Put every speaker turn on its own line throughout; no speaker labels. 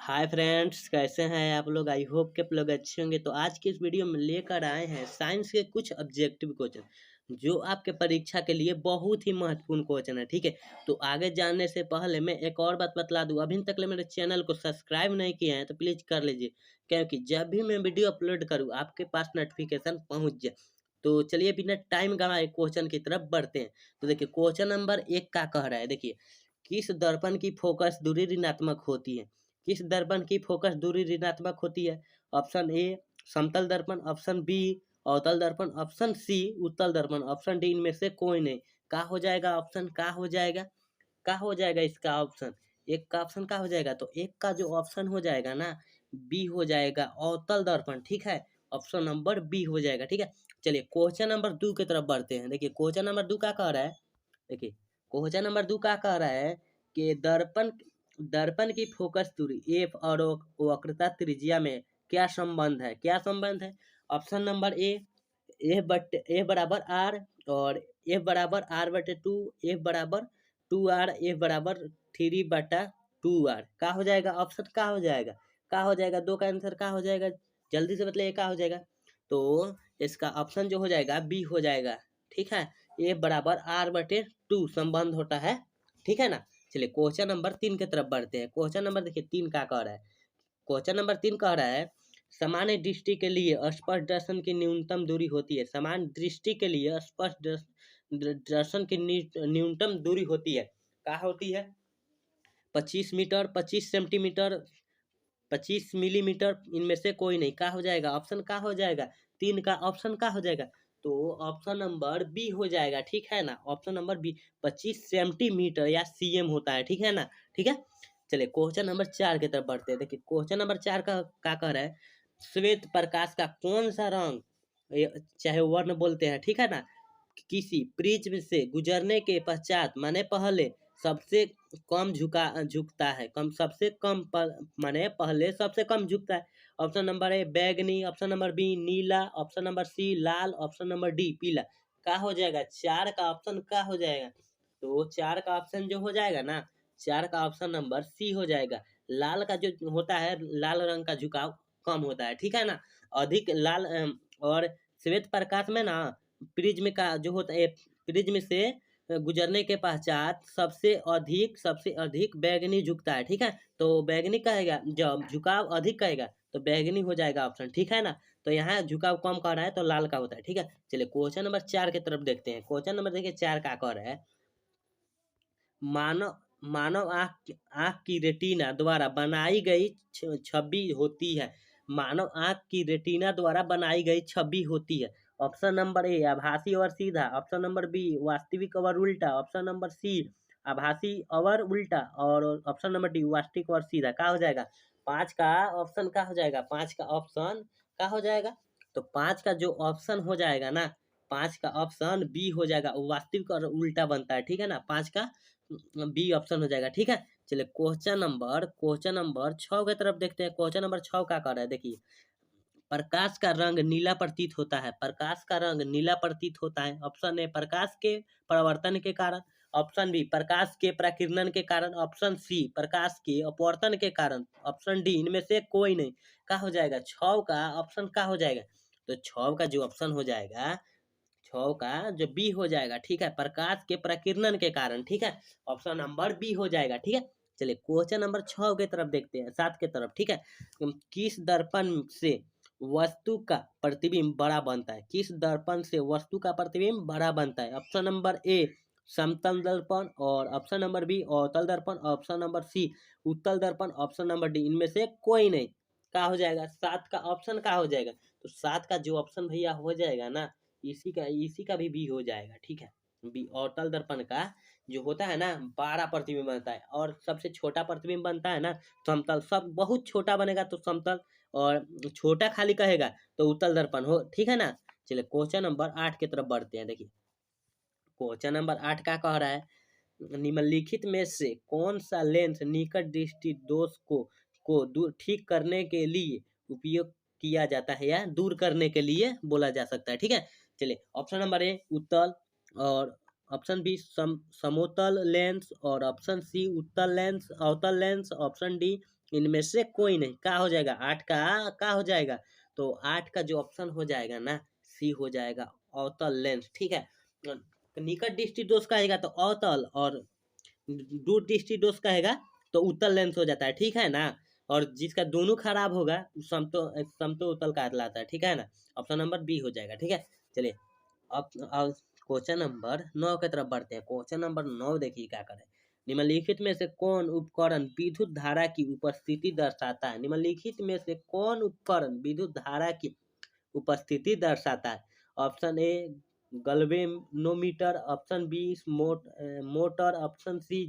Hi friends, कैसे हैं आप लोग। आई होप कि आप लोग अच्छे होंगे। तो आज की इस वीडियो में लेकर आए हैं साइंस के कुछ ऑब्जेक्टिव क्वेश्चन जो आपके परीक्षा के लिए बहुत ही महत्वपूर्ण क्वेश्चन है। ठीक है, तो आगे जानने से पहले मैं एक और बात बतला दूं, अभी तक मेरे चैनल को सब्सक्राइब नहीं किए हैं तो प्लीज कर लीजिए, क्योंकि जब भी मैं वीडियो अपलोड करूँ आपके पास नोटिफिकेशन पहुंच जाए। तो चलिए बिना टाइम गंवाए क्वेश्चन की तरफ बढ़ते हैं। तो देखिए क्वेश्चन नंबर 1 का कह रहा है, देखिए किस दर्पण की फोकस दूरी ऋणात्मक होती है। किस दर्पण की फोकस दूरी ऋणात्मक होती है। ऑप्शन ए समतल दर्पण, ऑप्शन बी अवतल दर्पण, ऑप्शन सी उत्तल दर्पण, ऑप्शन डी इनमें से कोई नहीं। का हो जाएगा ऑप्शन, का हो जाएगा, का हो जाएगा इसका ऑप्शन। एक का ऑप्शन का हो जाएगा, तो एक का जो ऑप्शन हो जाएगा ना, बी हो जाएगा अवतल दर्पण। ठीक है, ऑप्शन नंबर बी हो जाएगा। ठीक है, चलिए क्वेश्चन नंबर 2 की तरफ बढ़ते हैं। देखिए क्वेश्चन नंबर 2 का कह रहा है, देखिए क्वेश्चन नंबर 2 का कह रहा है कि दर्पण दर्पण की फोकस दूरी एफ और वक्रता त्रिज्या में क्या संबंध है। क्या संबंध है। ऑप्शन नंबर ए एफ बराबर आर, और एफ बराबर आर बटे टू, एफ बराबर टू आर, एफ बराबर थ्री बटा टू आर। का हो जाएगा ऑप्शन, का हो जाएगा, का हो जाएगा, दो का आंसर का हो जाएगा, जल्दी से बताइए का हो जाएगा। तो इसका ऑप्शन जो हो जाएगा बी हो जाएगा। ठीक है, ए बराबर आर बटे टू संबंध होता है। ठीक है ना। चलिए क्वेश्चन नंबर 3 की तरफ बढ़ते हैं। क्वेश्चन नंबर देखिए 3 का कह रहा है, क्वेश्चन नंबर 3 कह रहा है समान दृष्टि के लिए स्पष्ट दर्शन की न्यूनतम दूरी होती है। समान दृष्टि के लिए स्पष्ट दर्शन की न्यूनतम दूरी होती है। क्या होती है। 25 मीटर, 25 सेंटीमीटर, 25 मिलीमीटर, इनमें से कोई नहीं। का हो जाएगा ऑप्शन, का हो जाएगा, 3 का ऑप्शन का हो जाएगा। तो ऑप्शन नंबर बी हो जाएगा। ठीक है ना, ऑप्शन नंबर बी 25 सेंटीमीटर या सीएम होता है। ठीक है ना। ठीक है, चलिए क्वेश्चन नंबर 4 की तरफ बढ़ते हैं। देखिए क्वेश्चन नंबर 4 का कह रहा है श्वेत प्रकाश का कौन सा रंग, चाहे वर्ण बोलते हैं, ठीक है ना, किसी प्रिज्म से गुजरने के पश्चात माने पहले सबसे कम झुकता है। कम सबसे कम माने पहले सबसे कम झुकता है। ऑप्शन नंबर ए बैगनी, ऑप्शन नंबर बी नीला, ऑप्शन नंबर सी लाल, ऑप्शन नंबर डी पीला। का हो जाएगा 4 का ऑप्शन, का हो जाएगा। तो 4 का ऑप्शन जो हो जाएगा ना, 4 का ऑप्शन नंबर सी हो जाएगा। लाल का जो होता है, लाल रंग का झुकाव कम होता है। ठीक है ना, अधिक लाल और श्वेत प्रकाश में ना प्रिज्म का जो होता है, प्रिज्म से गुजरने के पश्चात सबसे अधिक बैगनी झुकता है। ठीक है, तो बैगनी कहेगा, जब झुकाव अधिक कहेगा तो बैगनी हो जाएगा ऑप्शन। ठीक है ना, तो यहाँ झुकाव कम कर रहा है तो लाल का होता है। ठीक है, चलिए क्वेश्चन नंबर 4 की तरफ देखते हैं। क्वेश्चन नंबर देखिए 4 का कह रहा है मानव मानव आँख की रेटिना द्वारा बनाई गई छवि होती है। मानव आँख की रेटिना द्वारा बनाई गई छवि होती है। ऑप्शन नंबर ए आभासी और सीधा, ऑप्शन नंबर बी वास्तविक और उल्टा, ऑप्शन नंबर सी आभासी और उल्टा, और ऑप्शन नंबर डी वास्तविक और सीधा। का हो जाएगा 5 का ऑप्शन, का हो जाएगा 5 का ऑप्शन, का हो जाएगा। तो 5 का जो ऑप्शन हो जाएगा ना, 5 का ऑप्शन बी हो जाएगा, वास्तविक और उल्टा बनता है। ठीक है ना, 5 का बी ऑप्शन हो जाएगा। ठीक है, चलिए क्वेश्चन नंबर 6 की तरफ देखते हैं। क्वेश्चन नंबर 6 का कर रहा है, देखिए प्रकाश का रंग नीला प्रतीत होता है। प्रकाश का रंग नीला प्रतीत होता है। ऑप्शन ए प्रकाश के परावर्तन के कारण, ऑप्शन बी प्रकाश के प्रकीर्णन के कारण, ऑप्शन सी प्रकाश के अपवर्तन के कारण, ऑप्शन डी इनमें से कोई नहीं। का हो जाएगा 6 का ऑप्शन, का हो जाएगा। तो 6 का जो ऑप्शन हो जाएगा, 6 का जो बी हो जाएगा। ठीक है, प्रकाश के प्रकीर्णन के कारण। ठीक है, ऑप्शन नंबर बी हो जाएगा। ठीक है, चलिए क्वेश्चन नंबर 6 की तरफ देखते हैं, 7 की तरफ। ठीक है, किस दर्पण से वस्तु का प्रतिबिंब बड़ा बनता है। किस दर्पण से वस्तु का प्रतिबिंब बड़ा बनता है। ऑप्शन नंबर ए समतल दर्पण, और ऑप्शन नंबर बी अवतल दर्पण, ऑप्शन नंबर सी उत्तल दर्पण, ऑप्शन नंबर डी इनमें से कोई नहीं। का हो जाएगा 7 का ऑप्शन, का हो जाएगा। तो 7 का जो ऑप्शन भैया हो जाएगा ना, इसी का भी बी हो जाएगा। ठीक है, बी अवतल दर्पण का जो होता है ना 12 प्रतिबिंब बनता है, और सबसे छोटा प्रतिबिंब बनता है ना समतल। सब बहुत छोटा बनेगा तो समतल, और छोटा खाली कहेगा तो उत्तल दर्पण हो। ठीक है ना, चलिए क्वेश्चन नंबर 8 की तरफ बढ़ते हैं। देखिए क्वेश्चन नंबर 8 का कह रहा है निम्नलिखित में से कौन सा लेंस निकट दृष्टि दोष को दूर ठीक करने के लिए उपयोग किया जाता है, या दूर करने के लिए बोला जा सकता है। ठीक है, चलिए ऑप्शन नंबर ए उत्तल, और ऑप्शन बी समोतल लेंस, और ऑप्शन सी उत्तल लेंस अवतल लेंस, ऑप्शन डी इनमें से कोई नहीं। क्या हो जाएगा? 8 का क्या हो जाएगा? तो 8 का जो ऑप्शन हो जाएगा ना, सी हो जाएगा अवतल लेंस, ठीक है। निकट दृष्टि दोष कहेगा तो अवतल, और दूर दृष्टि दोष कहेगा तो उत्तल लेंस हो जाता है, ठीक है ना। और जिसका दोनों खराब होगा समतो उत्तल कहलाता है, ठीक है ना। ऑप्शन नंबर बी हो जाएगा, ठीक है। चलिए अब क्वेश्चन नंबर 9 की तरफ बढ़ते हैं। क्वेश्चन नंबर 9 देखिए क्या करे। निम्नलिखित में से कौन उपकरण विद्युत धारा की उपस्थिति दर्शाता है? निम्नलिखित में से कौन उपकरण विद्युत धारा की उपस्थिति दर्शाता है? Option A galvanometer, option B motor, option C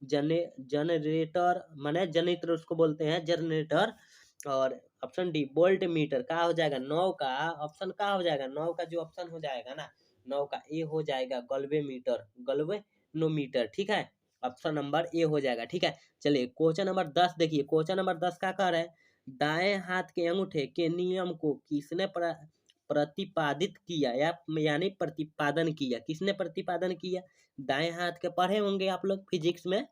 generator माने जनित्र उसको बोलते हैं जनरेटर, और ऑप्शन डी वोल्ट मीटर। क्या हो जाएगा? 9 का ऑप्शन क्या हो जाएगा? 9 का जो ऑप्शन हो जाएगा ना, 9 का ए हो जाएगा गैल्वेनोमीटर, ठीक है। ऑप्शन नंबर ए हो जाएगा, ठीक है। चलिए क्वेश्चन नंबर 10 देखिए। क्वेश्चन नंबर 10 क्या कह रहा है? दाएं हाथ के अंगूठे के नियम को किसने प्रतिपादित किया, या यानी प्रतिपादन किया? किसने प्रतिपादन किया? दाएं हाथ के पढ़े होंगे आप लोग फिजिक्स में।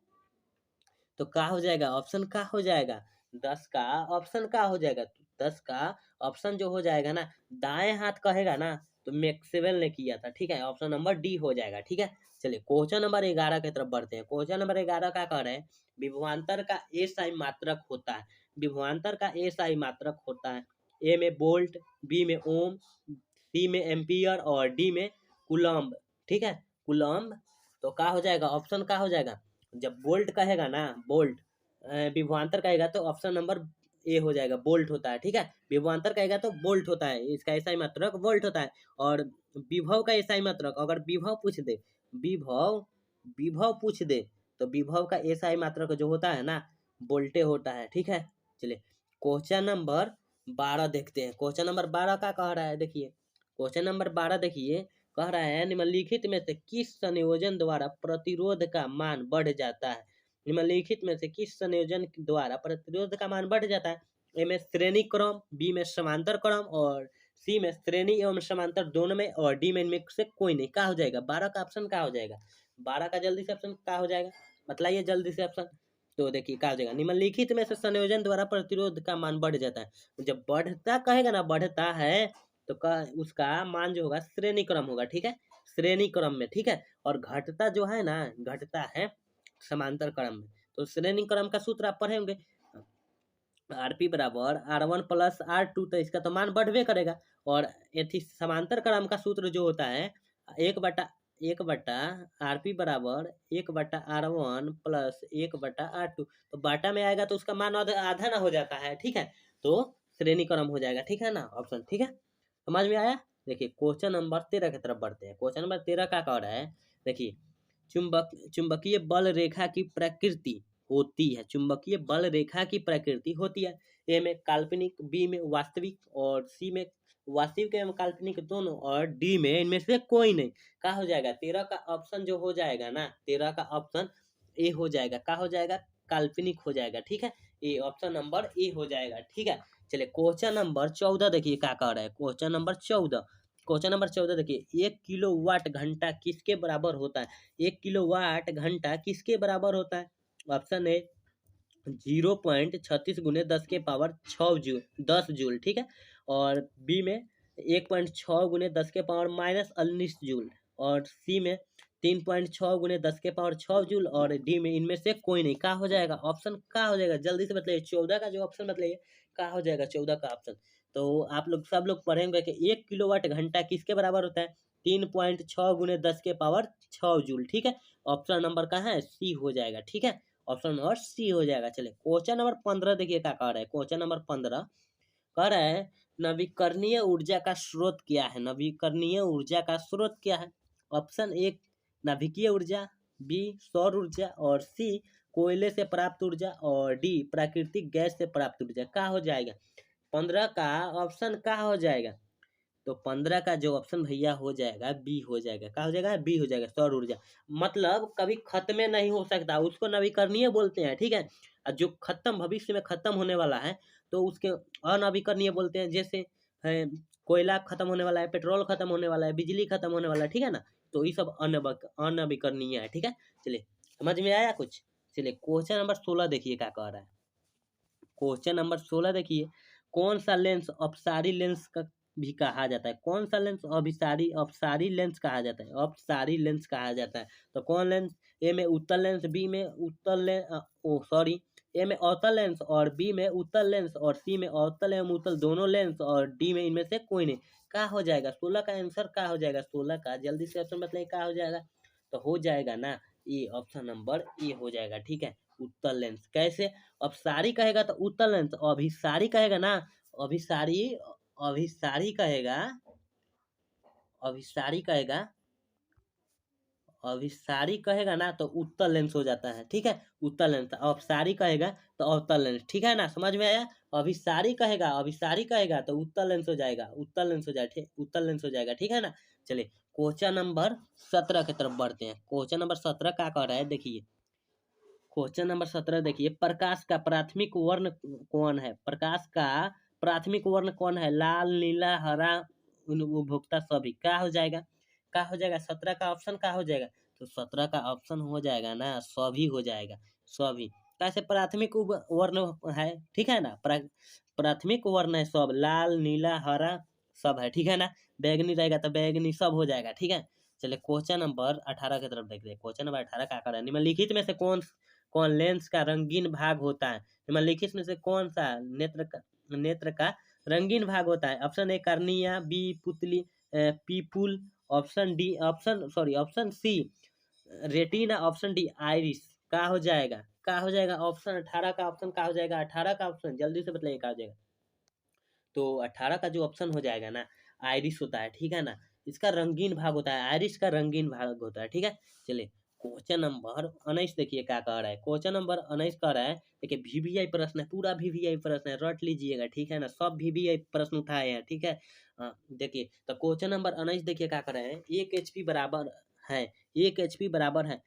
तो क्या हो जाएगा? ऑप्शन क्या हो जाएगा? 10 का ऑप्शन क्या हो जाएगा? 10 का ऑप्शन जो हो जाएगा ना, दाएं हाथ कहेगा ना तो मैक्सवेल ने किया था, ठीक है। ऑप्शन नंबर डी हो जाएगा, ठीक है। चलिए क्वेश्चन नंबर 11 की तरफ बढ़ते हैं। क्वेश्चन नंबर 11 क्या कह रहे हैं? विभवांतर का एसआई मात्रक होता है। विभवांतर का एसआई मात्रक होता है। ए में वोल्ट, बी में ओम, सी में एम्पियर और डी में कूलम्ब, ठीक है। कूलम्ब। तो क्या हो जाएगा? ऑप्शन क्या हो जाएगा? जब बोल्ट कहेगा ना, बोल्ट विभवांतर कहेगा तो ऑप्शन नंबर ए हो जाएगा, बोल्ट होता है, ठीक है। विभवांतर कहेगा तो बोल्ट होता है, इसका एसआई मात्रक वोल्ट होता है। और विभव का एसआई मात्रक, अगर विभव पूछ दे, विभव विभव पूछ दे तो विभव का एसआई मात्रक जो होता है ना, बोल्टे होता है, ठीक है। चलिए क्वेश्चन नंबर 12 देखते हैं। क्वेश्चन नंबर 12 का कह रहा है, देखिए क्वेश्चन नंबर 12 देखिए। कह रहा है निम्नलिखित में से किस संयोजन द्वारा प्रतिरोध का मान बढ़ जाता है? निम्नलिखित में से किस संयोजन द्वारा प्रतिरोध का मान बढ़ जाता है? ए में श्रेणी क्रम, बी में समांतर क्रम और सी में श्रेणी एवं समांतर दोनों में, और डी में इनमें से कोई नहीं। क्या हो जाएगा? 12 का ऑप्शन क्या हो जाएगा? 12 का जल्दी से ऑप्शन क्या हो जाएगा? बताइए जल्दी से ऑप्शन। तो देखिए क्या हो जाएगा? निम्नलिखित में से संयोजन द्वारा प्रतिरोध का मान बढ़ जाता है। जब बढ़ता कहेगा ना, बढ़ता है तो उसका मान जो होगा श्रेणी क्रम होगा, ठीक है। श्रेणी क्रम में, ठीक है। और घटता जो है ना, घटता है समांतर क्रम में। तो श्रेणी क्रम का सूत्र आप पढ़े होंगे, आरपी बराबर R1 प्लस R2, तो इसका तो मान बढ़वे करेगा। और यदि समांतर क्रम का सूत्र जो होता है 1/1 आरपी बराबर 1/R1 प्लस 1/R2, तो बाटा में आएगा तो उसका मान आधा ना हो जाता है, ठीक है। तो श्रेणी क्रम हो जाएगा, ठीक है ना ऑप्शन, ठीक है। समझ में आया? देखिए क्वेश्चन नंबर 13 की तरफ बढ़ते हैं। क्वेश्चन नंबर 13 का कह रहा है, देखिए चुंबकीय बल रेखा की प्रकृति होती है। चुंबकीय बल रेखा की प्रकृति होती है। ए में काल्पनिक, बी में वास्तविक और सी में वास्तविक एवं काल्पनिक दोनों, और डी में इनमें से कोई नहीं। क्या हो जाएगा? 13 का ऑप्शन जो हो जाएगा ना, 13 का ऑप्शन ए हो जाएगा। क्या हो जाएगा? काल्पनिक हो जाएगा, ठीक है। ए ऑप्शन नंबर ए हो जाएगा, ठीक है। चलिए क्वेश्चन नंबर 14 देखिए क्या कह रहा है। क्वेश्चन नंबर 14, क्वेश्चन नंबर 14 देखिए। 1 किलोवाट घंटा किसके बराबर होता है? 1 किलोवाट घंटा किसके बराबर होता है? ऑप्शन ए 0.36 गुने 10 के पावर 6 जूल, 10 जूल, ठीक है। और बी में 1.6 गुने 10 के पावर -19 जूल, और सी में 3.6 गुने 10 के पावर 6 जूल, और डी में इनमें से कोई नहीं। क्या हो जाएगा? ऑप्शन क्या हो जाएगा? जल्दी से बताइए। 14 का जो ऑप्शन बताइए क्या हो जाएगा? 14 का ऑप्शन। तो आप लोग सब लोग पढ़ेंगे कि 1 किलोवाट घंटा किसके बराबर होता है? 3.6 गुने 10 के पावर 6 जूल, ठीक है। ऑप्शन नंबर का है सी हो जाएगा, ठीक है। ऑप्शन नंबर सी हो जाएगा। चलिए क्वेश्चन नंबर 15 देखिए क्या कह रहा है। क्वेश्चन नंबर 15 कह रहा है नवीकरणीय ऊर्जा का स्रोत क्या है? नवीकरणीय ऊर्जा का स्रोत क्या है? ऑप्शन ए नाभिकीय ऊर्जा, बी सौर ऊर्जा, और सी कोयले से प्राप्त ऊर्जा, और डी प्राकृतिक गैस से प्राप्त ऊर्जा। क्या हो जाएगा? 15 का ऑप्शन क्या हो जाएगा? तो 15 का जो ऑप्शन भैया हो जाएगा बी हो जाएगा। क्या हो जाएगा? बी हो जाएगा, सौर ऊर्जा। मतलब कभी खत्म नहीं हो सकता, उसको नवीकरणीय बोलते हैं, ठीक है। और जो खत्म भविष्य में खत्म होने वाला है तो उसके अनवीकरणीय बोलते हैं। जैसे है कोयला खत्म होने वाला है, पेट्रोल खत्म होने वाला है, बिजली खत्म होने वाला है, ठीक है ना। तो ये सब अनवीकरणीय है, ठीक है। चलिए समझ में आया कुछ? चलिए क्वेश्चन नंबर 16 देखिए क्या कह रहा है। क्वेश्चन नंबर 16 देखिए, कौन सा लेंस अपसारी लेंस का भी कहा जाता है? कौन सा लेंस अभिसारी अपसारी लेंस कहा जाता है? अपसारी लेंस कहा जाता है। तो कौन लेंस? ए में उत्तल लेंस, बी में उत्तल लेंस, ए में अवतल लेंस और बी में उत्तल लेंस और सी में अवतल एवं उत्तल दोनों लेंस और डी में इनमें से कोई नहीं। क्या हो जाएगा? 16 का आंसर क्या हो जाएगा? 16 का जल्दी से ऑप्शन बताइए क्या हो जाएगा? तो हो जाएगा ना ये ऑप्शन नंबर ए हो जाएगा। ठीक है, उत्तल लेंस। कैसे? अपसारी कहेगा तो उत्तल लेंस, अभिसारी कहेगा ना, अभिसारी अभिसारी कहेगा, अभिसारी कहेगा, अभिसारी कहेगा ना तो उत्तल लेंस हो जाता है। ठीक है, उत्तल लेंस। अपसारी कहेगा तो अवतल लेंस। ठीक है ना, समझ में आया? अभिसारी कहेगा तो उत्तल लेंस हो जाएगा, उत्तल लेंस हो जाएगा, उत्तल लेंस हो जाएगा। ठीक है ना। चलिए क्वेश्चन नंबर 17 की तरफ बढ़ते हैं। क्वेश्चन नंबर 17 क्या कह रहा है देखिए, क्वेश्चन नंबर 17 देखिए, प्रकाश का प्राथमिक वर्ण कौन है? प्रकाश का प्राथमिक वर्ण कौन है? लाल, नीला, हरा, उपभोक्ता सभी। क्या हो जाएगा? क्या हो जाएगा? 17 का ऑप्शन क्या हो जाएगा? तो 17 का ऑप्शन हो जाएगा ना सभी हो जाएगा, सभी। कैसे? प्राथमिक वर्ण है, ठीक है ना, प्राथमिक वर्ण है सब, लाल, नीला, हरा सब है। ठीक है ना, बैगनी रहेगा तो बैगनी सब हो जाएगा। ठीक है। चलिए क्वेश्चन नंबर 18 की तरफ देखते हैं। क्वेश्चन नंबर 18 क्या कर रहा है? निम्नलिखित में से कौन कौन लेंस का रंगीन भाग होता है? निम्नलिखित में से कौन सा नेत्र का रंगीन भाग होता है? ऑप्शन ए कार्निया, बी पुतली, pupil, option C retina, option D iris. क्या हो जाएगा? क्या हो जाएगा? ऑप्शन 18 का ऑप्शन क्या हो जाएगा? 18 का ऑप्शन जल्दी से बताइए क्या हो जाएगा? तो 18 का जो ऑप्शन हो जाएगा ना, आइरिस होता है। ठीक है ना, इसका रंगीन भाग होता है, आइरिस का रंगीन भाग होता है। ठीक है। चलिए क्वेश्चन नंबर 19 देखिए क्या कह रहा है। क्वेश्चन नंबर 19 कह रहा है, देखिए वीवीआई प्रश्न है, पूरा वीवीआई प्रश्न है, रट लीजिएगा। ठीक है ना, सब वीवीआई प्रश्न उठाए हैं। ठीक है। देखिए तो क्वेश्चन नंबर 19 देखिए क्या कर रहे हैं, 1 एचपी बराबर है, 1 एचपी बराबर है,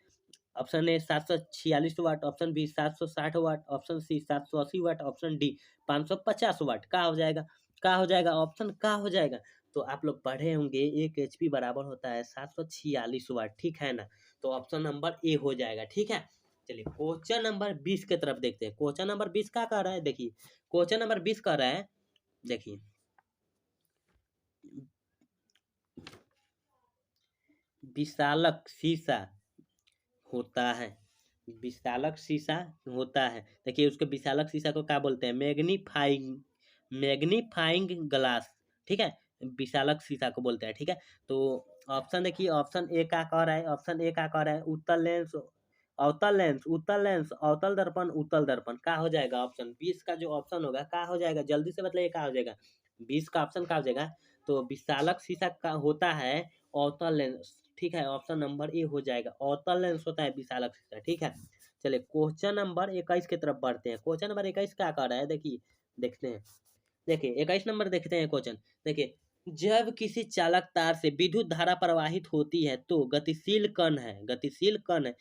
option A 746 watt, option B 760 watt, option C 780 watt, option D 550 watt. क्या हो जाएगा? क्या हो जाएगा? ऑप्शन क्या हो जाएगा? तो आप लोग पढ़े होंगे 1 एचपी बराबर होता है 746 वाट। ठीक है ना, तो ऑप्शन नंबर ए हो जाएगा। ठीक है। चलिए क्वेश्चन नंबर 20 की तरफ देखते हैं। क्वेश्चन नंबर 20 क्या कह रहा है देखिए, क्वेश्चन नंबर 20 कह रहा है, देखिए विशालक शीशा होता है, विशालक शीशा होता है। देखिए उसके विशालक शीशा को क्या बोलते हैं? Magnifying, magnifying glass. ठीक है, विशालक शीशा को बोलते हैं। ठीक है। तो ऑप्शन देखिए, ऑप्शन ए क्या कह रहा है? ऑप्शन ए क्या कह रहा है? उत्तल लेंस, अवतल लेंस, उत्तल लेंस, अवतल दर्पण, उत्तल दर्पण। क्या हो जाएगा? ऑप्शन 20 का जो ऑप्शन होगा क्या हो जाएगा? जल्दी से बताइए क्या हो जाएगा? 20 का ऑप्शन क्या हो जाएगा? तो विशालक शीशा का होता है अवतल लेंस। ठीक है, ऑप्शन नंबर ए हो जाएगा, अवतल लेंस होता है विशालक शीशा। ठीक है। चलिए क्वेश्चन नंबर 21 की तरफ बढ़ते हैं। क्वेश्चन नंबर 21 क्या कर रहा है देखिए, देखते हैं। देखिए 21 नंबर देखते हैं क्वेश्चन। देखिए, जब किसी चालक तार से विद्युत धारा प्रवाहित होती है तो गतिशील कण है, गतिशील कण है,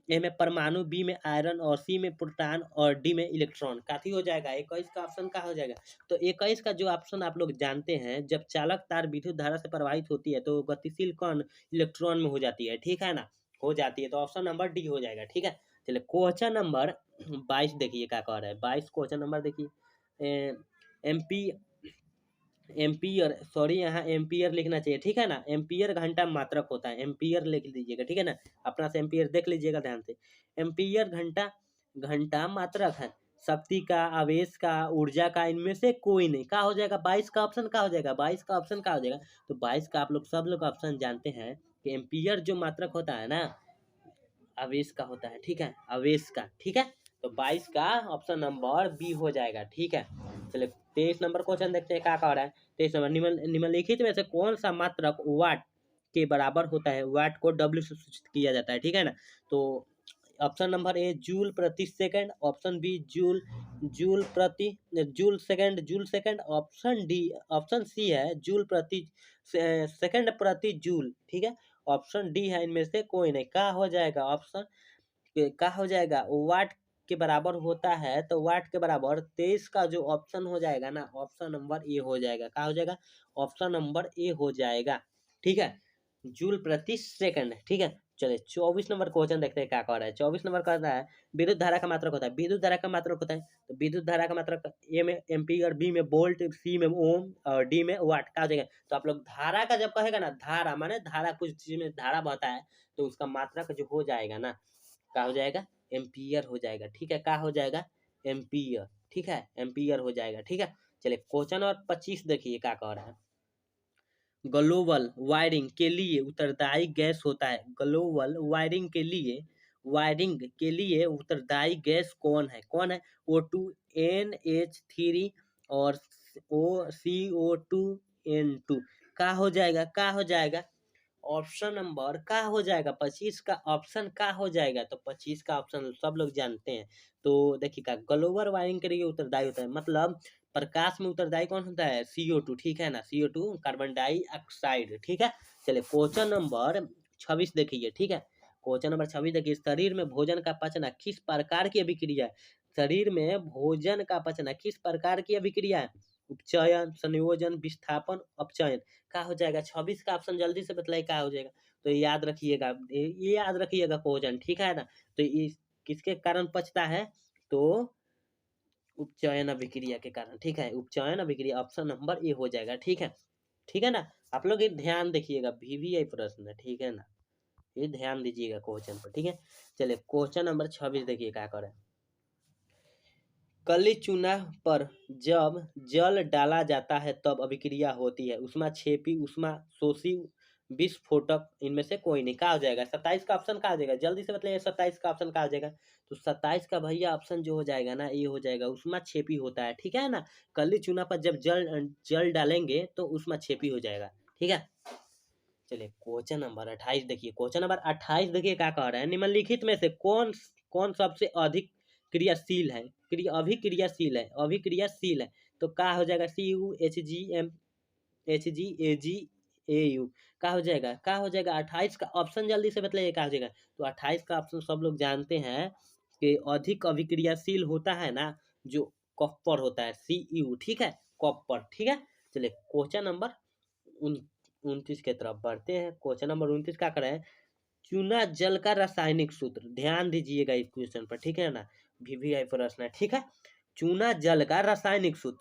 ए में परमाणु, बी में आयरन और सी में प्रोटॉन और डी में इलेक्ट्रॉन। काफी हो जाएगा, 21 का ऑप्शन क्या हो जाएगा? तो 21 का जो ऑप्शन आप लोग जानते हैं, जब चालक तार विद्युत धारा से प्रवाहित होती है तो गतिशील कण इलेक्ट्रॉन में हो जाती है। ठीक है ना, हो जाती है, तो ऑप्शन नंबर डी हो जाएगा। ठीक है। चलिए क्वेश्चन नंबर 22 देखिए क्या कह रहा है। 22 क्वेश्चन नंबर देखिए, एमपी एम्पियर, सॉरी यहाँ एम्पियर लिखना चाहिए। ठीक है ना, एम्पियर घंटा मात्रक होता है, एम्पियर लिख लीजिएगा। ठीक है ना, अपना से एम्पियर देख लीजिएगा ध्यान से। एम्पियर घंटा, घंटा मात्रक है, शक्ति का, आवेश का, ऊर्जा का, इनमें से कोई नहीं। क्या हो जाएगा? 22 का ऑप्शन क्या हो जाएगा? 22 का ऑप्शन क्या हो जाएगा? तो 22 का आप लोग सब लोग ऑप्शन जानते हैं कि एम्पियर जो मात्रक होता है ना, आवेश का होता है। ठीक है, आवेश का। ठीक है, तो 22 का ऑप्शन नंबर बी हो जाएगा। ठीक है। चलिए 23 नंबर क्वेश्चन देखते हैं क्या कह रहा है। 23 नंबर, निम्नलिखित में से कौन सा मात्रक वाट के बराबर होता है? वाट को डब्ल्यू से सूचित किया जाता है। ठीक है ना, तो ऑप्शन नंबर ए जूल प्रति second, option B joule, joule प्रति, joule second, option D, option C है जूल प्रति सेकंड प्रति जूल। ठीक है, ऑप्शन डी है इनमें से कोई नहीं। क्या हो जाएगा? ऑप्शन क्या हो जाएगा? वाट के बराबर होता है, तो वाट के बराबर 23 का जो ऑप्शन हो जाएगा ना, ऑप्शन नंबर ए हो जाएगा। क्या हो जाएगा? ऑप्शन नंबर ए हो जाएगा। ठीक है, जूल प्रति सेकंड। ठीक है, चलिए 24 नंबर क्वेश्चन देखते हैं क्या कह रहा है। 24 नंबर कह रहा है विद्युत धारा का मात्रक होता है। विद्युत धारा का मात्रक होता है तो विद्युत धारा का मात्रक ए में एम्पीयर, बी में वोल्ट, सी में ओम और डी में वाट का हो जाएगा। तो आप लोग धारा का जब कहेगा ना, धारा माने धारा, कुछ चीज में धारा बहता है तो उसका मात्रक जो हो जाएगा ना, क्या हो जाएगा, एम्पीयर हो जाएगा। ठीक है, क्या हो जाएगा, एम्पीयर। ठीक है, एम्पीयर हो जाएगा। ठीक है, चलिए क्वेश्चन और 25 देखिए क्या कह रहा है। ग्लोबल वायरिंग के लिए उत्तरदायी गैस होता है। ग्लोबल वायरिंग के लिए उत्तरदायी गैस कौन है? कौन है? O2, NH3 और CO2N2। का हो जाएगा, का हो जाएगा, ऑप्शन नंबर का हो जाएगा 25 का ऑप्शन का हो जाएगा। तो 25 का ऑप्शन सब लोग जानते हैं। तो देखिएगा ग्लोबल वायरिंग के लिए उत्तरदायी होता है, मतलब प्रकाश में उत्तरदायी कौन होता है? CO2। ठीक है ना, CO2 कार्बन डाइऑक्साइड। ठीक है, चलिए क्वेश्चन नंबर 26 देखिए। ठीक है, क्वेश्चन नंबर 26 देखिए, शरीर में भोजन का पचना किस प्रकार की अभिक्रिया है? शरीर में भोजन का पचना किस प्रकार की अभिक्रिया है? उपचयन, संयोजन, विस्थापन, अपचयन। का हो जाएगा 26 का ऑप्शन, जल्दी से बताइए क्या हो जाएगा। तो याद रखिएगा, ये याद रखिएगा क्वेश्चन। ठीक है ना, तो ये किसके कारण पचता है? तो उपचयन अभिक्रिया के कारण। ठीक है, उपचयन अभिक्रिया, ऑप्शन नंबर ए हो जाएगा। ठीक है, ठीक है ना, आप लोग ये ध्यान देखिएगा, VVI प्रश्न है। ठीक है ना, ये ध्यान दीजिएगा क्वेश्चन पर। ठीक है, चलिए क्वेश्चन नंबर 26 देखिए क्या करें। कली चूना पर जब जल डाला जाता है तब अभिक्रिया होती है। ऊष्मा छेपी, ऊष्मा शोषी, विस्फोटक, इनमें से कोई नहीं। क्या हो जाएगा 27 का ऑप्शन? क्या हो जाएगा, जल्दी से बताइए 27 का ऑप्शन क्या हो जाएगा। तो 27 का भैया ऑप्शन जो हो जाएगा ना, ये हो जाएगा ऊष्मा छेपी होता है। ठीक है ना, कली चूना पर जब जल जल डालेंगे तो ऊष्मा छेपी हो जाएगा। ठीक है, चलिए क्वेश्चन नंबर 28 देखिए। क्वेश्चन नंबर 28 देखिए क्या कह रहा है। निम्नलिखित में से कौन कौन सबसे अधिक क्रियाशील है? अभिक्रियाशील है। तो क्या हो जाएगा, CuHgMHgAgAu। क्या हो जाएगा, क्या हो जाएगा 28 का ऑप्शन, जल्दी से बताइए क्या हो जाएगा। तो 28 का ऑप्शन सब लोग जानते हैं कि अधिक अभिक्रियाशील होता है ना, जो कॉपर होता है, Cu। ठीक है, कॉपर। ठीक है, चलिए क्वेश्चन नंबर 29 के तरफ बढ़ते हैं। क्वेश्चन नंबर 29 क्या करे है। चूना जल का रासायनिक सूत्र, ध्यान दीजिएगा इस क्वेश्चन पर। ठीक है ना, VVI प्रश्न है। ठीक है, चूना जल का रासायनिक सूत्र,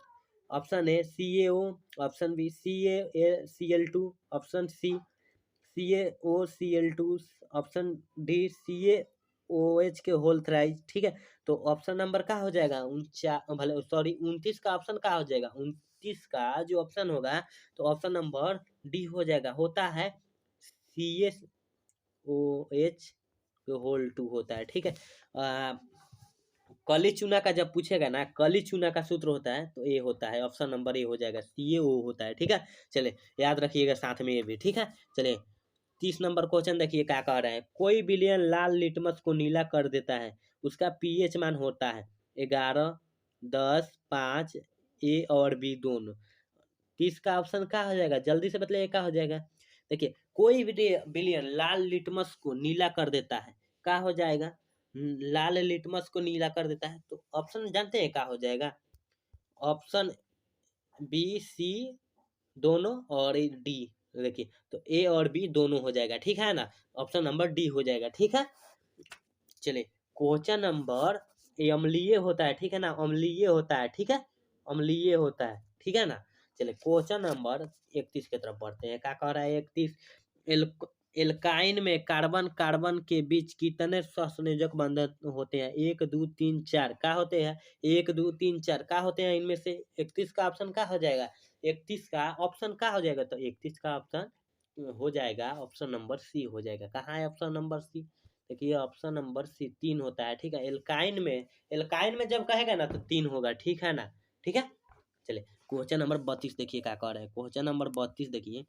option A CaO, option B CaCl2, option C CaOCl2, option D CaOH के होल थ्राइज। ठीक है, तो ऑप्शन नंबर क्या हो जाएगा, 29 का ऑप्शन क्या हो जाएगा, 29 का जो ऑप्शन होगा तो ऑप्शन नंबर डी हो जाएगा, होता है CaOH के होल 2 होता है। ठीक है, कली चूना का जब पूछेगा ना, कली चूना का सूत्र होता है तो ये होता है, ऑप्शन नंबर ए हो जाएगा, CaO होता है। ठीक है, चलिए याद रखिएगा साथ में ये भी। ठीक है, चलिए 30 नंबर क्वेश्चन देखिए क्या कह रहा है। कोई विलयन लाल लिटमस को नीला कर देता है, उसका pH मान होता है 11, 10, 5, ए और बी दोनों। 30 का ऑप्शन क्या हो जाएगा, जल्दी से बताइए क्या हो जाएगा। देखिए कोई विलयन लाल लिटमस को नीला कर देता है, क्या हो जाएगा, लाल लिटमस को नीला कर देता है। तो ऑप्शन जानते हैं क्या हो जाएगा, ऑप्शन बी, सी दोनों और डी। देखिए तो ए और बी दोनों हो जाएगा। ठीक है ना, ऑप्शन नंबर डी हो जाएगा। ठीक है, चलिए क्वेश्चन नंबर, ये अम्लीय होता है। ठीक है ना, अम्लीय होता है। ठीक है, अम्लीय होता है। ठीक है ना, चलिए क्वेश्चन नंबर 31 की तरफ बढ़ते हैं। क्या कह रहा है 31, एल्काइन में कार्बन कार्बन के बीच कितने सहसंयोजक बंधन होते हैं? 1 2 3 4 क्या होते हैं, 1 2 3 4 क्या होते हैं इनमें से। 31 का ऑप्शन क्या हो जाएगा, 31 का ऑप्शन क्या हो जाएगा। तो 31 का ऑप्शन हो जाएगा, ऑप्शन नंबर सी हो जाएगा। कहाँ है ऑप्शन नंबर सी, देखिए ऑप्शन नंबर सी 3 होता है। ठीक है, एल्काइन में जब कहेगा ना तो 3 होगा। ठीक है ना, ठीक है, चलिए क्वेश्चन नंबर 32 देखिए क्या कह रहा है। क्वेश्चन नंबर 32 देखिए,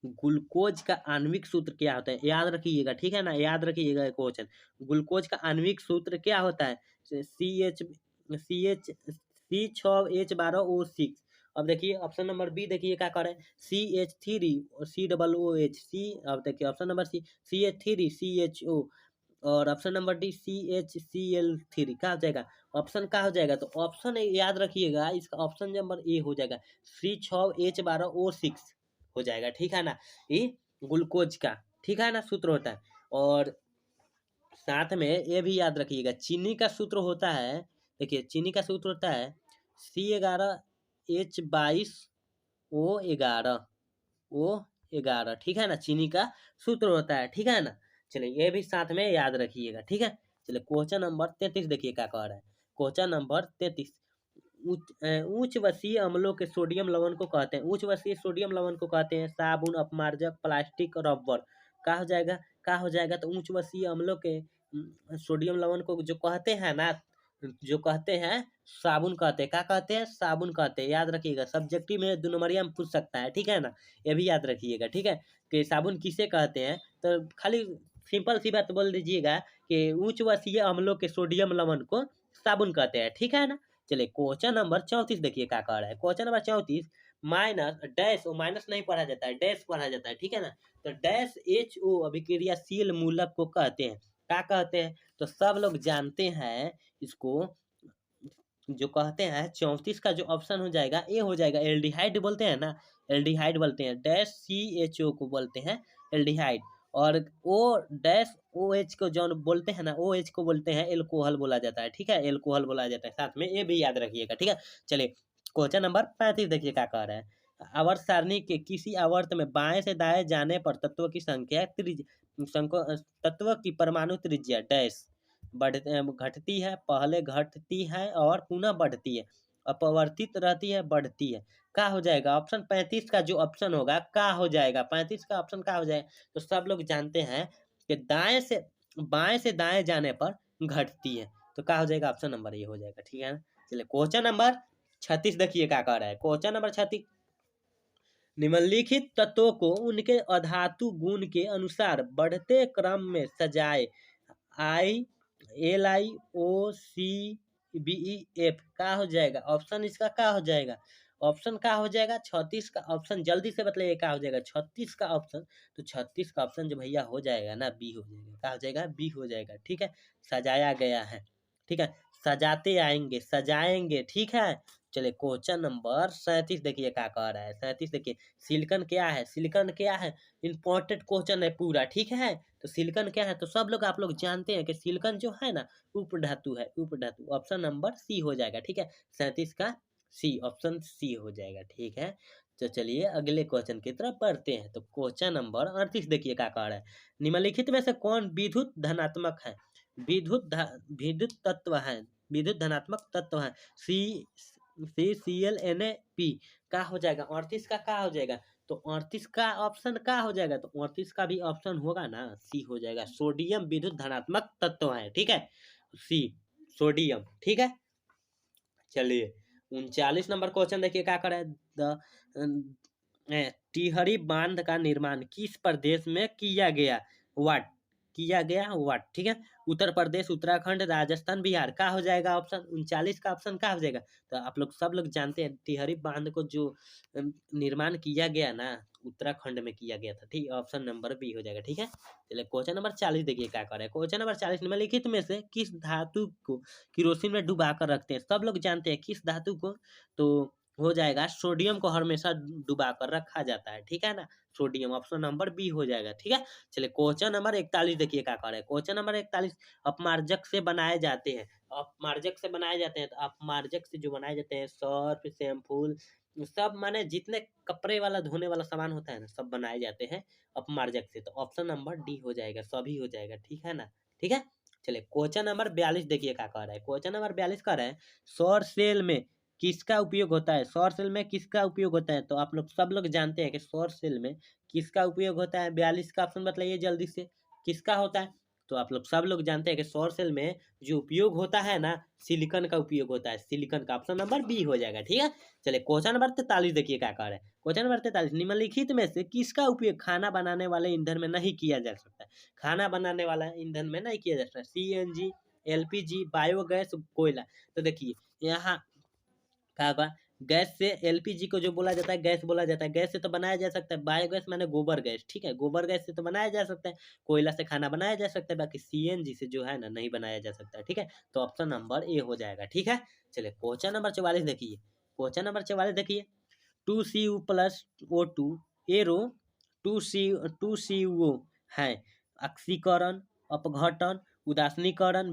ग्लूकोज का आणविक सूत्र क्या होता है, याद रखिएगा। ठीक है ना, याद रखिएगा क्वेश्चन। ग्लूकोज का आणविक सूत्र क्या होता है, C6H12O6। अब देखिए ऑप्शन नंबर बी देखिए क्या करें, CH3 और COOH सी। अब देखिए ऑप्शन नंबर सी CH3CHO और ऑप्शन नंबर डी CHCl3। क्या हो जाएगा, ऑप्शन क्या हो जाएगा। तो ऑप्शन याद रखिएगा, इसका ऑप्शन नंबर ए हो जाएगा, C6H12O6 हो जाएगा। ठीक है ना, ये ग्लूकोज का, ठीक है ना, सूत्र होता है। और साथ में ये भी याद रखिएगा, चीनी का सूत्र होता है, देखिए चीनी का सूत्र होता है C11H22O11, O11, ठीक है ना, चीनी का सूत्र होता है, ठीक है ना। चलिए ये भी साथ में याद रखिएगा, ठीक है। चलिए क्वेश्चन नंबर 33 देखिए क्या कह रहा है। क्वेश्चन नंबर 33, उच्च वसीय अम्लों के सोडियम लवण को कहते हैं, उच्च वसीय सोडियम लवण को कहते हैं साबुन, अपमार्जक, प्लास्टिक, रबर। क्या हो जाएगा, क्या हो जाएगा, तो उच्च वसीय अम्लों के सोडियम लवण को जो कहते हैं ना, जो कहते हैं साबुन कहते हैं, क्या कहते हैं, साबुन कहते हैं। याद रखिएगा, सब्जेक्टिव में 2 नंबरिया में पूछ सकता है, ठीक है ना, ये भी याद रखिएगा, ठीक है, कि साबुन किसे कहते हैं। तो खाली सिंपल सी बात बोल दीजिएगा कि उच्च वसीय अम्लों के सोडियम लवण को साबुन कहते हैं, ठीक है ना। चलिए क्वेश्चन नंबर 34 देखिए क्या कह रहा है। क्वेश्चन नंबर 34, माइनस डैश, वो माइनस नहीं पढ़ा जाता है, डैश पढ़ा जाता है, ठीक है ना। तो डैश HO अभिक्रियाशील मूलक को कहते हैं, क्या कहते हैं, तो सब लोग जानते हैं इसको, जो कहते हैं 34 का जो ऑप्शन हो जाएगा ए हो जाएगा, एल्डिहाइड बोलते हैं ना, एल्डिहाइड बोलते हैं, डैश CHO को बोलते हैं एल्डिहाइड, और ओ डैश OH को जो बोलते हैं ना, OH को बोलते हैं एल्कोहल बोला जाता है, ठीक है, एल्कोहल बोला जाता है, साथ में ये भी याद रखिएगा, ठीक है। चलिए क्वेश्चन नंबर 35 देखिए क्या कह रहा है। आवर्त सारणी के किसी आवर्त में बाएं से दाएं जाने पर तत्व की संख्या तत्व की परमाणु त्रिज्या डैश घटती है, पहले घटती है और पुनः बढ़ती है, अपवर्तित रहती है, बढ़ती है। क्या हो जाएगा, ऑप्शन 35 का जो ऑप्शन होगा क्या हो जाएगा, 35 का ऑप्शन क्या हो जाएगा, तो सब लोग जानते हैं कि बाएं से दाएं जाने पर घटती है, तो क्या हो जाएगा, ऑप्शन नंबर ये हो जाएगा, ठीक है ना। चलिए क्वेश्चन नंबर 36 देखिए क्या कह रहा है। क्वेश्चन नंबर 36, निम्नलिखित तत्वों को उनके अधातु गुण के अनुसार बढ़ते क्रम में सजाए, LIOCBEF क्या हो जाएगा, ऑप्शन इसका क्या हो जाएगा, ऑप्शन क्या हो जाएगा, 36 का ऑप्शन जल्दी से बताइए क्या हो जाएगा, 36 का ऑप्शन, तो 36 का ऑप्शन जो भैया हो जाएगा ना, बी हो जाएगा, क्या हो जाएगा, बी हो जाएगा, ठीक है। सजाया गया है, ठीक है, सजाते आएंगे, सजाएंगे, ठीक है। चलिए क्वेश्चन नंबर 37 देखिए क्या कह रहा है। 37 देखिए, सिलिकॉन क्या है, सिलिकॉन क्या है, इंपॉर्टेंट क्वेश्चन है पूरा, ठीक है। तो सिलिकॉन क्या है, तो सब लोग आप लोग जानते हैं कि सिलिकॉन जो है ना उपधातु है, उपधातु, ऑप्शन नंबर सी हो जाएगा, ठीक है। 37 का सी, ऑप्शन सी हो जाएगा, ठीक है। तो चलिए अगले क्वेश्चन की तरफ बढ़ते हैं। तो क्वेश्चन नंबर 38 देखिए क्या कह रहा है। निम्नलिखित में से कौन विद्युत धनात्मक है, विद्युत तत्व है, विद्युत धनात्मक तत्व है, CClNaP क्या हो जाएगा, 38 का क्या हो जाएगा, तो 38 का ऑप्शन क्या हो जाएगा, तो 38 का भी ऑप्शन होगा ना, सी हो जाएगा, सोडियम विद्युत धनात्मक तत्व है, ठीक है, सी सोडियम, ठीक है। चलिए 39 नंबर क्वेश्चन देखिए क्या करे। टिहरी बांध का निर्माण किस प्रदेश में किया गया, वाट, किया गया वाट, ठीक है। उत्तर प्रदेश, उत्तराखंड, राजस्थान, बिहार, क्या हो जाएगा ऑप्शन, 39 का ऑप्शन क्या हो जाएगा। तो आप लोग सब लोग जानते हैं टिहरी बांध को जो निर्माण किया गया ना, उत्तराखंड में किया गया था, ठीक, ऑप्शन नंबर बी हो जाएगा, ठीक है। चलिए क्वेश्चन नंबर 40 देखिए क्या कर रहा है। क्वेश्चन नंबर 40, निम्नलिखित में से किस धातु को केरोसिन में डुबा कर रखते हैं, सब लोग जानते हैं किस धातु को, तो हो जाएगा सोडियम को हमेशा डुबा कर रखा जाता है, ठीक है ना, सोडियम, ऑप्शन नंबर बी हो जाएगा, ठीक है। चलिए क्वेश्चन नंबर 41 देखिए क्या कर रहा है। क्वेश्चन नंबर 41, अपमार्जक से बनाए जाते हैं, अपमार्जक से बनाए जाते हैं, तो अपमार्जक से जो बनाए जाते हैं सर्फ, शैम्पू, सब माने जितने कपड़े वाला धोने वाला सामान होता है ना, सब बनाए जाते हैं अपमार्जक से, तो ऑप्शन नंबर डी हो जाएगा, सभी हो जाएगा, ठीक है ना, ठीक है। चलिए क्वेश्चन नंबर 42 देखिए क्या कह रहा है। क्वेश्चन नंबर 42 कह रहा है, सौर सेल में किसका उपयोग होता है, सौर सेल में किसका उपयोग होता है, तो आप लोग सब लोग जानते हैं कि सौर सेल में किसका उपयोग होता है। 42 का ऑप्शन बताइए जल्दी से, किसका होता है, तो आप लोग सब लोग जानते हैं कि सौर सेल में जो उपयोग होता है ना, सिलिकॉन का उपयोग होता है, सिलिकॉन का, ऑप्शन नंबर बी हो जाएगा, ठीक है। चलिए क्वेश्चन नंबर 43 देखिए क्या कह रहा है। क्वेश्चन नंबर 43, निम्नलिखित में से किसका उपयोग खाना बनाने वाले ईंधन में नहीं किया जा सकता है, खाना बनाने वाला ईंधन में नहीं किया जा सकता, CNG, LPG, बायोगैस, कोयला। तो देखिए यहाँ क्या होगा, गैस से एलपीजी को जो बोला जाता है गैस बोला जाता है, गैस से तो बनाया जा सकता है, बायोगैस माने गोबर गैस, ठीक है, गोबर गैस से तो बनाया जा सकता है, कोयला से खाना बनाया जा सकता है, बाकी सीएनजी से जो है ना नहीं बनाया जा सकता है, ठीक है। तो ऑप्शन नंबर ए हो जाएगा, ठीक है। चलिए क्वेश्चन नंबर 44 देखिए। क्वेश्चन नंबर 44 देखिए, 2Cu+O2 एरो 2 सी टू सी ओ है, ऑक्सीकरण, अपघटन, उदासीनीकरण,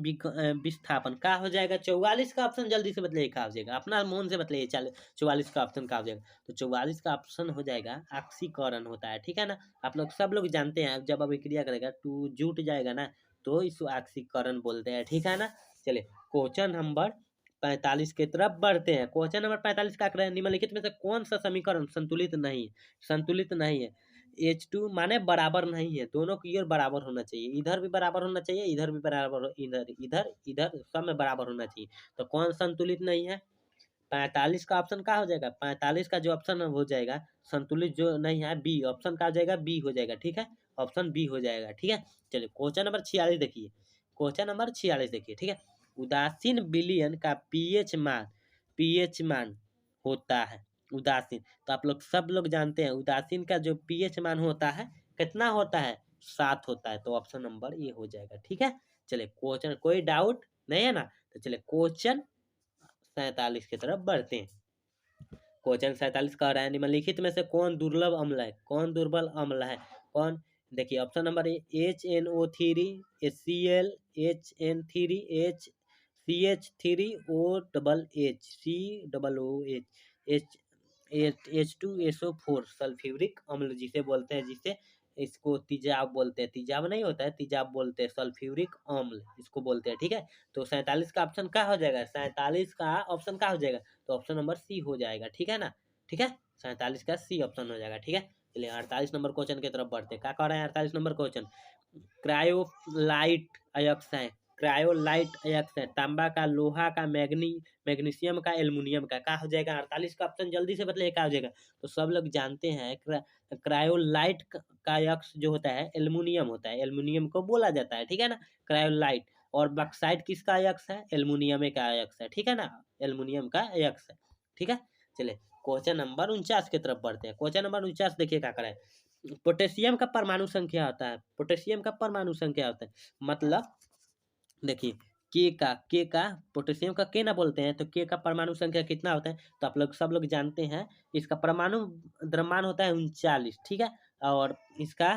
विस्थापन का हो जाएगा 44 का ऑप्शन जल्दी से बताइए का हो जाएगा, अपना मन से बताइए 44 का ऑप्शन का हो जाएगा। तो 44 का ऑप्शन हो जाएगा ऑक्सीकरण होता है, ठीक है ना। आप लोग सब लोग जानते हैं जब अभिक्रिया करेगा टू जुट जाएगा ना तो इसको ऑक्सीकरण बोलते हैं, ठीक है ना। चलिए क्वेश्चन नंबर 45 की तरफ बढ़ते हैं। क्वेश्चन नंबर 45 का है निम्नलिखित में से कौन सा समीकरण संतुलित नहीं है, संतुलित नहीं है। H2 माने बराबर नहीं है, दोनों की ओर बराबर होना चाहिए, इधर भी बराबर होना चाहिए, इधर भी बराबर, इधर इधर इधर सब में बराबर होना चाहिए। तो कौन संतुलित नहीं है? 45 का ऑप्शन क्या हो जाएगा? 45 का जो ऑप्शन हो जाएगा संतुलित जो नहीं है बी, ऑप्शन का हो जाएगा बी हो जाएगा, ठीक है। ऑप्शन बी हो जाएगा, ठीक है। चलिए क्वेश्चन नंबर 46 देखिए, क्वेश्चन नंबर 46 देखिए, ठीक है। उदासीन विलयन का पीएच मान होता है उदासीन, तो आप लोग सब लोग जानते हैं उदासीन का जो पीएच मान होता है कितना होता है? 7 होता है। तो ऑप्शन नंबर ये हो जाएगा, ठीक है। चलिए क्वेश्चन कोई डाउट नहीं है ना, तो चलिए क्वेश्चन 47 की तरफ बढ़ते हैं। क्वेश्चन 47 कह रहा है निम्नलिखित में से कौन दुर्लभ अम्ल है, कौन दुर्बल अम्ल है, कौन? देखिए option number HNO3, HCl, HN3, CH3OH, H2SO4 sulphuric अम्ल जिसे बोलते हैं, जिसे इसको तेजाब बोलते हैं, तेजाब नहीं होता है, तेजाब बोलते हैं, सल्फ्यूरिक अम्ल इसको बोलते हैं, ठीक है। तो 47 का ऑप्शन क्या हो जाएगा? 47 का ऑप्शन क्या हो जाएगा? तो ऑप्शन नंबर सी हो जाएगा, ठीक है ना, ठीक है। 47 का सी ऑप्शन हो जाएगा, ठीक है। चलिए 48 नंबर क्वेश्चन की तरफ बढ़ते हैं। क्या कह रहे हैं 48 नंबर क्वेश्चन? क्रायोलाइट अयस्क है, क्रायोलाइट अयस्क है, तांबा का, लोहा का, मैग्नीशियम का, एल्युमिनियम का। क्या हो जाएगा? 48 का ऑप्शन जल्दी से बताइए क्या हो जाएगा। तो सब लोग जानते हैं क्रायोलाइट का अयस्क जो होता है एल्युमिनियम होता है, एल्युमिनियम को बोला जाता है, ठीक है ना, क्रायोलाइट। और बक्साइट किसका अयस्क है? एल्युमिनियम का अयस्क है, ठीक है ना, एल्युमिनियम का अयस्क है, ठीक है। चलिए क्वेश्चन नंबर 49 की तरफ बढ़ते हैं। क्वेश्चन नंबर 49 देखिए क्या करें। पोटेशियम का परमाणु संख्या होता है, पोटेशियम का परमाणु संख्या होता है, मतलब देखिए के का पोटेशियम का के ना बोलते हैं, तो के का परमाणु संख्या कितना होता है? तो आप लोग सब लोग जानते हैं इसका परमाणु द्रव्यमान होता है 39, ठीक है। और इसका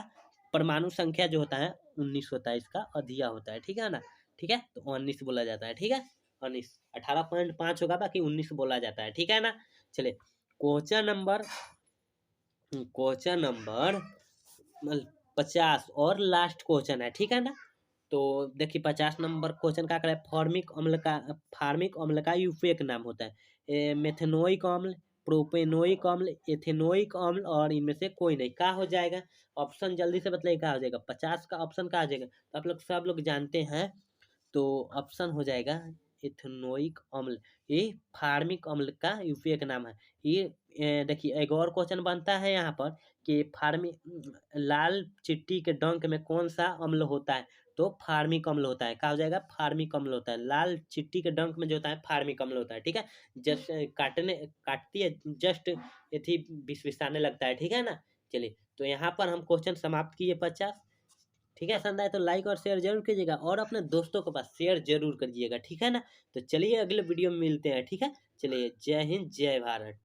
परमाणु संख्या जो होता है 19 होता है, इसका अधिया होता है, ठीक है ना, ठीक है। तो 19 बोला जाता है, ठीक है। 19 18.5 होगा, बाकी 19 बोला जाता है, ठीक है ना। चलिए क्वेश्चन नंबर 50 और लास्ट क्वेश्चन है, ठीक है ना। तो देखिए 50 नंबर क्वेश्चन क्या करे, फार्मिक अम्ल का यूफेक नाम होता है, मेथेनोइक अम्ल, प्रोपेनोइक अम्ल, एथेनोइक अम्ल, और इनमें से कोई नहीं। क्या हो जाएगा? ऑप्शन जल्दी से बताइए क्या हो जाएगा। 50 का ऑप्शन क्या हो जाएगा? तो आप लोग सब लोग जानते हैं, तो ऑप्शन हो जाएगा इथेनोइक अम्ल। ये फार्मिक अम्ल का यूपीए का नाम है। ये देखिए एक और क्वेश्चन बनता है यहाँ पर कि लाल चिट्टी के डंक में कौन सा अम्ल होता है? तो फार्मिक अम्ल होता है। क्या हो जाएगा? फार्मिक अम्ल होता है। लाल चिट्टी के डंक में जो होता है फार्मिक अम्ल होता है, ठीक है। जस्ट काटती है, जस्ट एथी बिसाने लगता है, ठीक है ना। चलिए तो यहाँ पर हम क्वेश्चन समाप्त किए 50, ठीक है। पसंद आए तो लाइक और शेयर जरूर कीजिएगा और अपने दोस्तों के पास शेयर जरूर करिएगा, ठीक है ना। तो चलिए अगले वीडियो में मिलते हैं, ठीक है। चलिए जय हिंद जय भारत।